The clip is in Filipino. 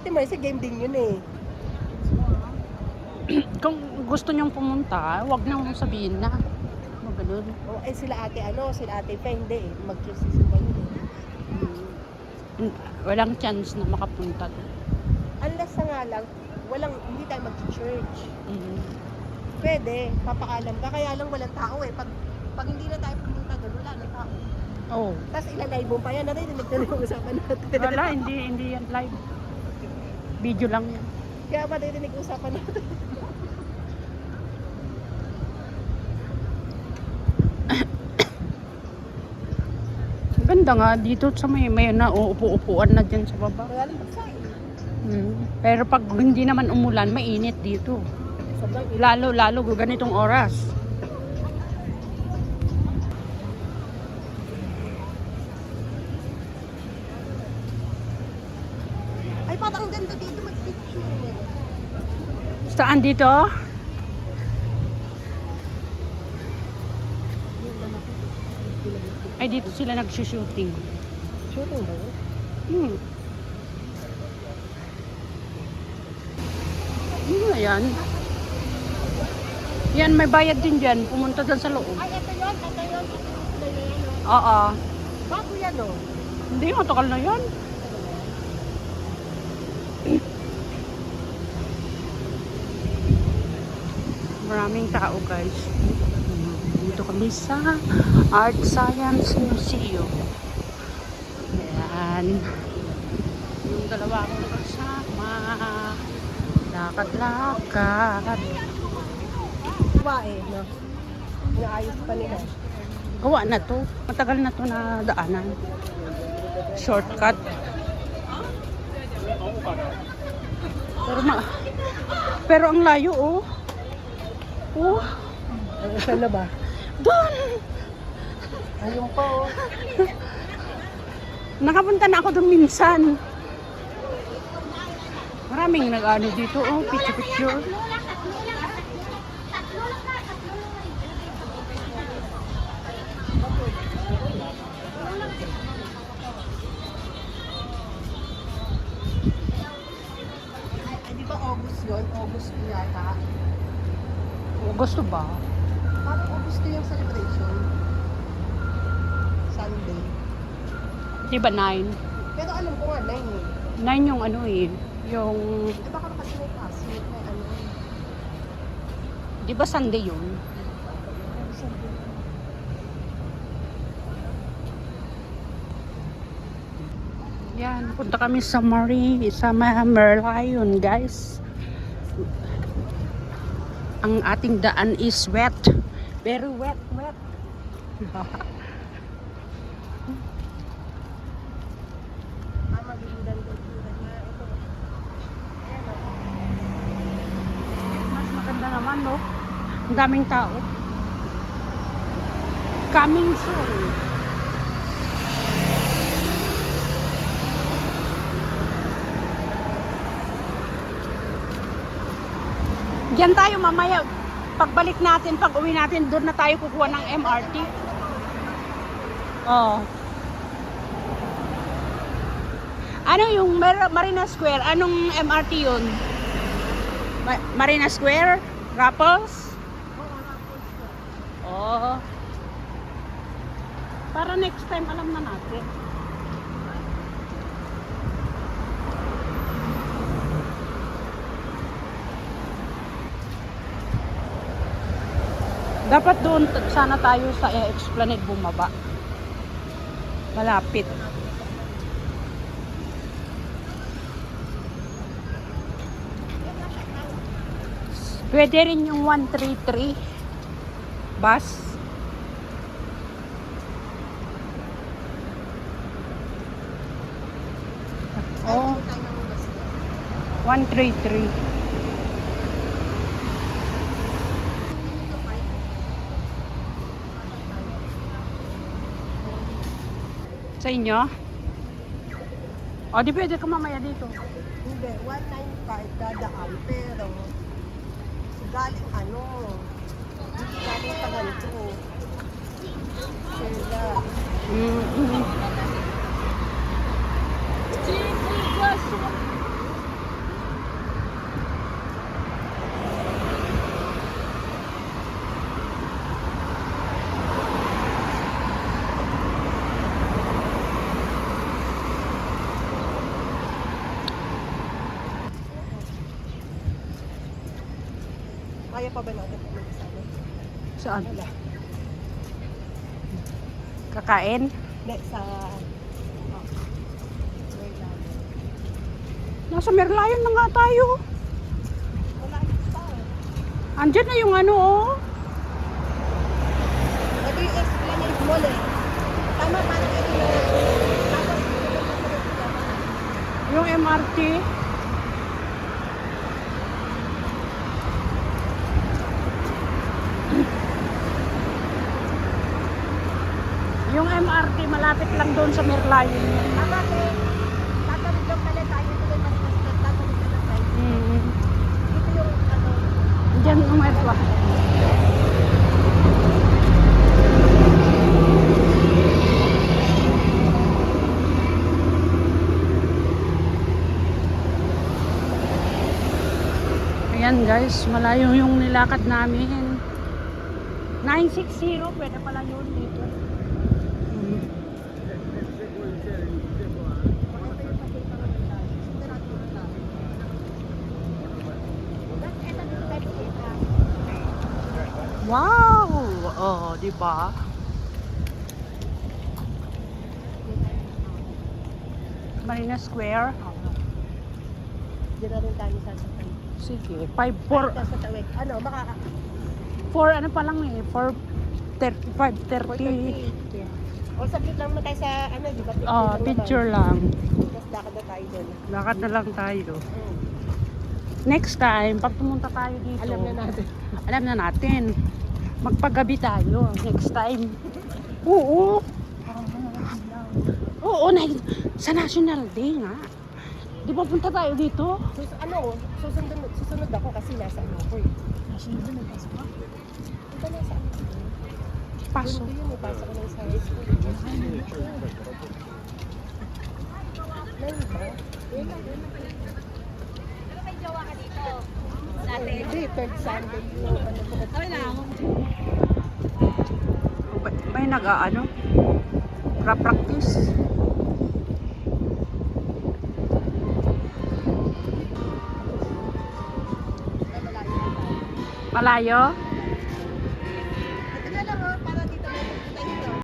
Ate Marcy, game din yun eh. Kung gusto nyong pumunta, wag nang sabihin na. Ano ganun. O, eh sila ate sila ate pa hindi eh. Mag-choose sila yun eh. Walang chance na makapunta doon. Unless na nga lang, hindi tayo mag-church. Mm. Pwede, papaalam ka. Kaya lang walang tao eh. Pag hindi na tayo pumunta doon, wala nang tao. Oh. Tapos ilalay mo pa yan. Narinig na yung usapan natin. Wala, hindi yan live. Video lang yan. Kaya maririnig usapan natin. Ganda nga dito sa may na uupo-upuan na dyan sa baba. Magaling magsain. Pero pag hindi naman umulan, mainit dito. Sobrang Lalo ganitong oras. Ay, parang ganda dito mag-picture. Saan dito? Ay, dito sila nag-shooting. Shooting ba yun? Ayan. Yan, may bayad din dyan. Pumunta dyan sa loob. Ay, ito yun. Oo. Bago yan o. Hindi, matagal na yan. Maraming tao, guys. Dito kami sa Art Science Museum. Ayan. Yung dalawa akong kasama. Lakad-lakad. Diba eh, no? Inaayos pa nila. Gawa na to. Matagal na to na daanan. Shortcut. Pero ang layo, oh. Oh. Saan na ba? Doon! Ayun pa oh. Nakapunta na ako doon minsan. Maraming nag-ano dito, oh. Picture-picture. Ay, di ba August yun? August yata. Gusto ba? Parang August yung celebration. Sunday. Di ba 9? Pero alam ko nga, 9 eh. 9 yung ano eh. Yung... Eh baka kasi may kasi, may ano. Di ba Sunday yun? Sunday. Yan, punta kami sa Merlion, guys. Ang ating daan is wet. Very wet. Magiging kultura niya. Ito. Mas maganda naman, no? Ang daming tao. Coming soon. Diyan tayo mamaya. Pagbalik natin, pag uwi natin, doon na tayo kukuha ng MRT. Oh. Ano yung Marina Square? Anong MRT yun? Marina Square? Raffles? Oh. Para next time alam na natin. Dapat doon sana tayo sa Esplanade bumaba. Malapit. Pwede rin yung 133 bus. Oh, 133. Sa inyo? O, di pwede ka mamaya dito. Hindi, 195 dadaan, pero galing galing sa ganito. Sila. Kaya pa ba natin pumunta sa ano? Saan? Wala. Kakain? Hindi, sa... Nasa Merlion na nga tayo. Wala pa. Andyan na yung ano, oh. Ito yung Esplanade Mall eh. Tama, parang ito na. Tapos, Yung MRT. Yung MRT malapit lang doon sa Merlion. tama eh. Tatawid lang pala tayo. Ito yung mas tatawid na lang tayo. Ito yung ano. Diyan yung ito. Ayan guys, malayo yung nilakad namin. 960, pwede pala yun dito. Wow! Oh, di ba? Marina Square. Diyan na rin tayo sasakay. Sige, 5 Ito sa tawid. Ano, makaka... 4 ano pa lang eh, 4:35, 30. O sabit lang mo tayo sa ano, di ba? Oh, picture lang. Tapos lakad na tayo doon. Lakad na lang tayo. Next time, pag pumunta tayo dito, Alam na natin. alam na natin. Magpagabi tayo next time. Oo. Oo, sa National Day nga. Di ba punta tayo dito? Susunod ako kasi nasa ano ko eh. National Day, nagpasok ka? Ito nasa ano ko. Pasok. Doon ko yun, pasok ko lang sa high school. Meron ba? Hindi, third Sunday yung ano ko. May nag-ano? Pra-practice. Malayo?